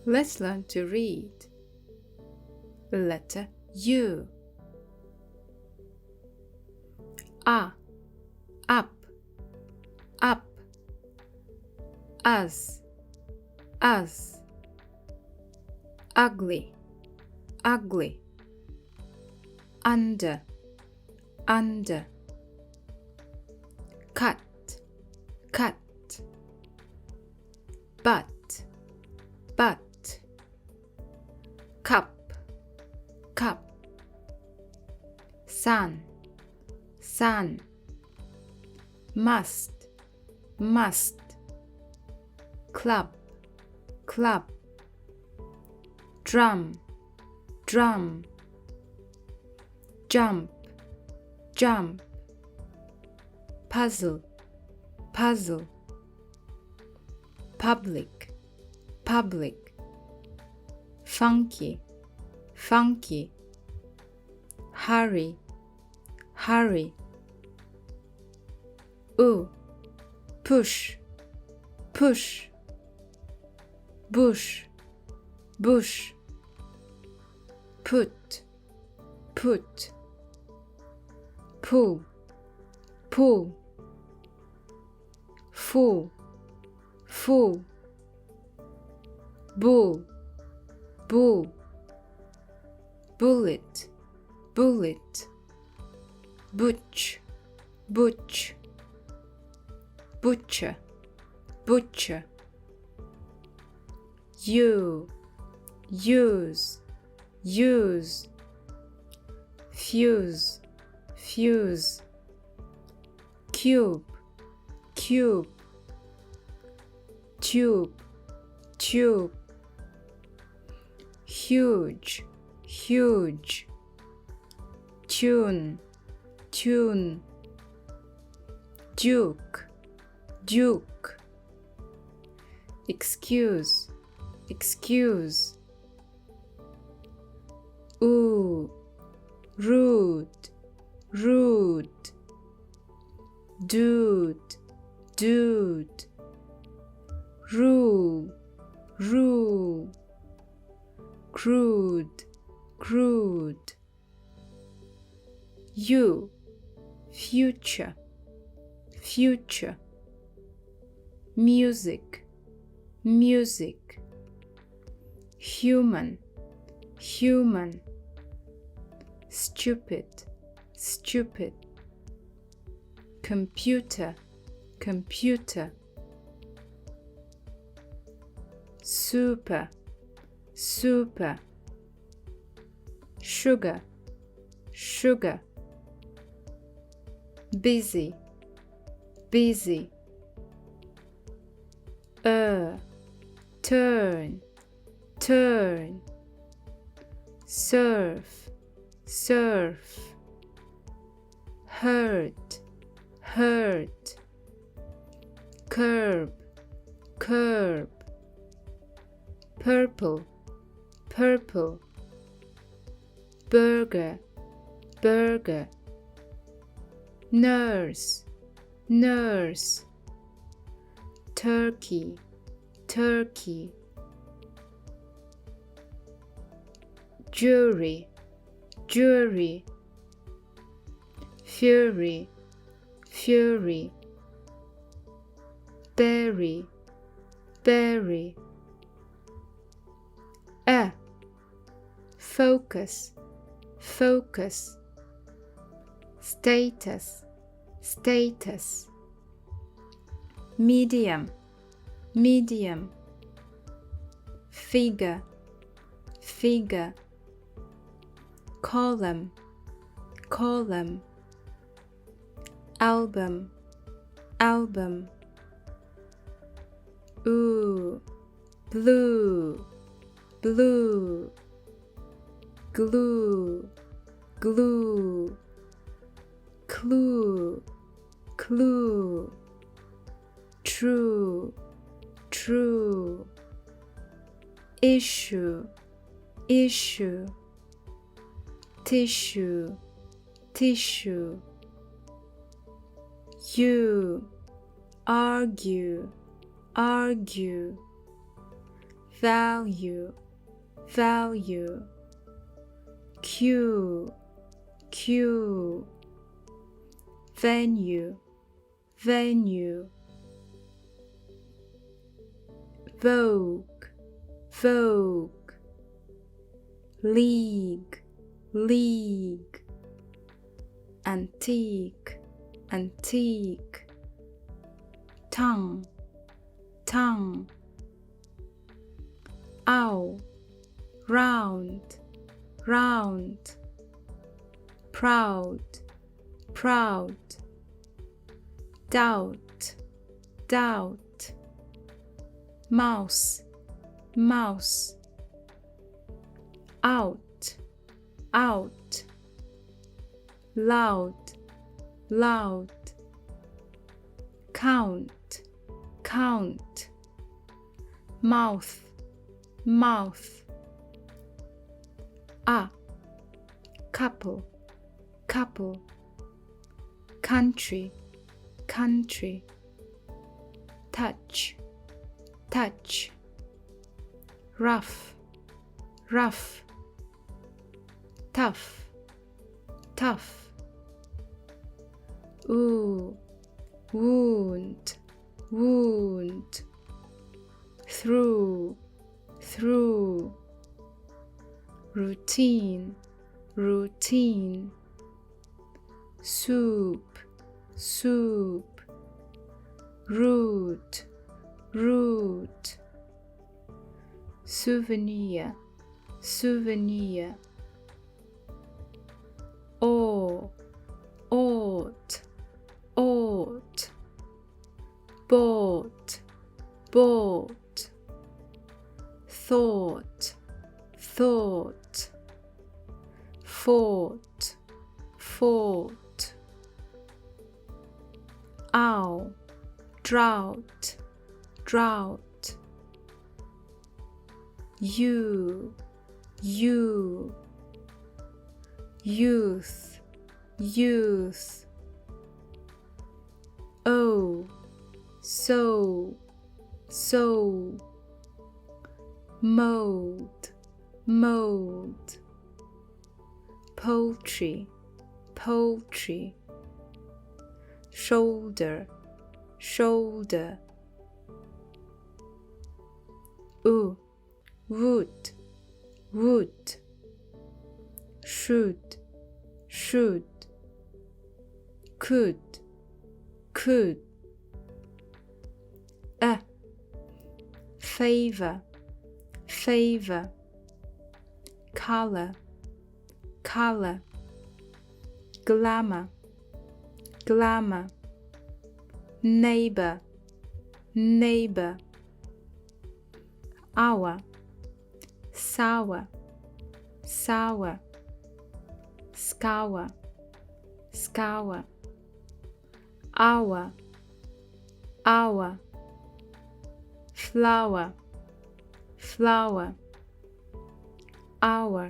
Let's learn to read. Letter U. A. Up, up. As, ugly, ugly. Under, under. Cut, cut. But, but. Cup, cup. Sun, sun. Must, must. Club, club. Drum, drum. Jump, jump. Puzzle, puzzle. Public, public. Funky, funky. Hurry, hurry. Ooh, push, push. Bush, bush. Put, put. Pull, pull. Full, full. Bull, bull. Bullet, bullet. Butch, butch. Butcher, butcher. You, use, use. Fuse, fuse. Cube, cube. Tube, tube. Huge, huge. Tune, tune. Duke, duke. Excuse, excuse. Ooh, rude, rude. Dude, dude. Rule, rule. Crude, crude. You, future, future. Music, music. Human, human. Stupid, stupid. Computer, computer. Super, super. Sugar, sugar. Busy, busy. Turn, turn. Surf, surf. Hurt, hurt. Curb, curb. Purple, purple. Burger, burger. Nurse, nurse. Turkey, turkey. Jury, jury. Fury, fury. Berry, berry. Focus, focus. Status, status. Medium, medium. Figure, figure. Column, column. Album, album. Ooh, blue, blue. Glue, glue. Clue, clue. True, true. Issue, issue. Tissue, tissue. You, argue, argue. value, value. Cue, cue. Venue, venue. Vogue, vogue. League, league. Antique, antique. Tongue, tongue. Owl, round, round. Proud, proud. Doubt, doubt. Mouse, mouse. Out, out. Loud, loud. Count, count. Mouth, mouth. Couple, couple. Country, country. Touch, touch. Rough, rough. Tough, tough. Ooh, wound, wound. Through, through. Routine, routine. Soup, soup. Root, root. Souvenir, souvenir. Ought, ought. Bought, bought. Thought, thought. Fought, fought. Owl, drought, drought. You, you. Youth, youth. Oh, so, so. Mold, mold. Poultry, poultry. Shoulder, shoulder. Wood, wood. Should, should. Could, could. Favor, favor. Color, color. Glamour, glamour. Neighbor, neighbor. Hour, sour, sour. Scour, scour. Hour, hour. Flower, flower. Hour,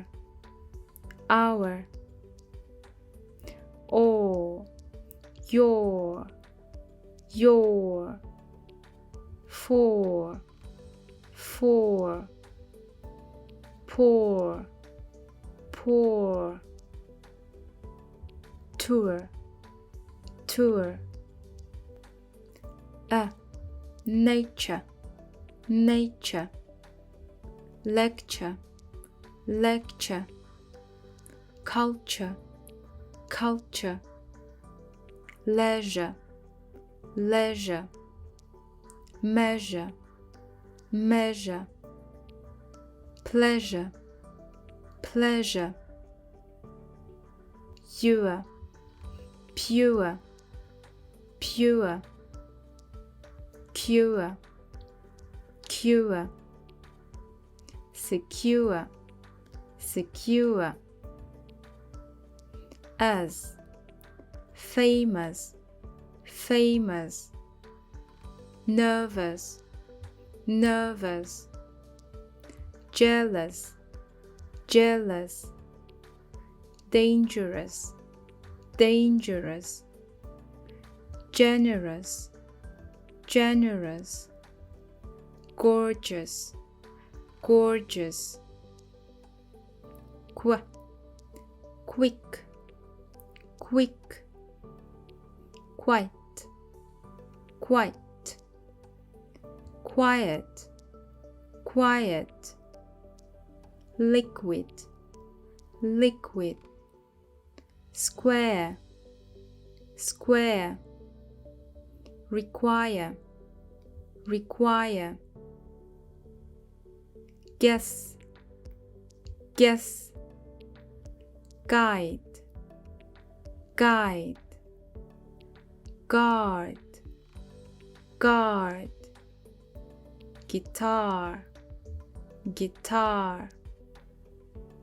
hour. Or, your, your. For, for. Pour, pour. Tour, tour. Nature, nature. Lecture, lecture. Culture, culture. Leisure, leisure. Measure, measure. Pleasure, pleasure. Pure, pure, pure. Cure, cure. Secure, secure. As, famous, famous. Nervous, nervous. Jealous, jealous. Dangerous, dangerous. Generous, generous. Gorgeous, gorgeous, quick, quick, quite, quiet, quiet, liquid, square, require, guess, guide, guard, guitar,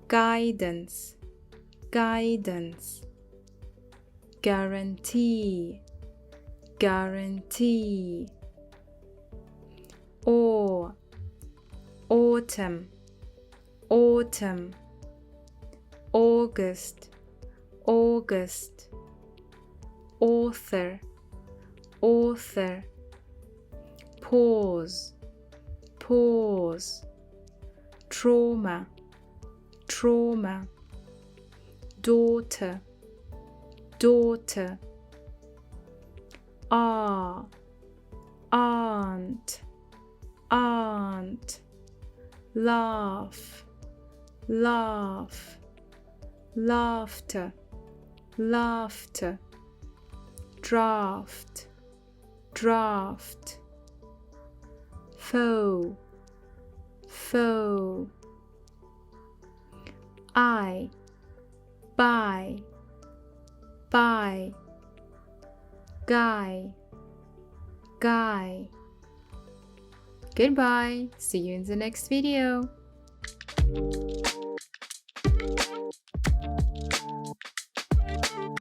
guidance, guarantee, or, autumn, August, author, pause, trauma, daughter, aunt, laugh, laughter, draft, foe, I, buy, guy. Goodbye. See you in the next video.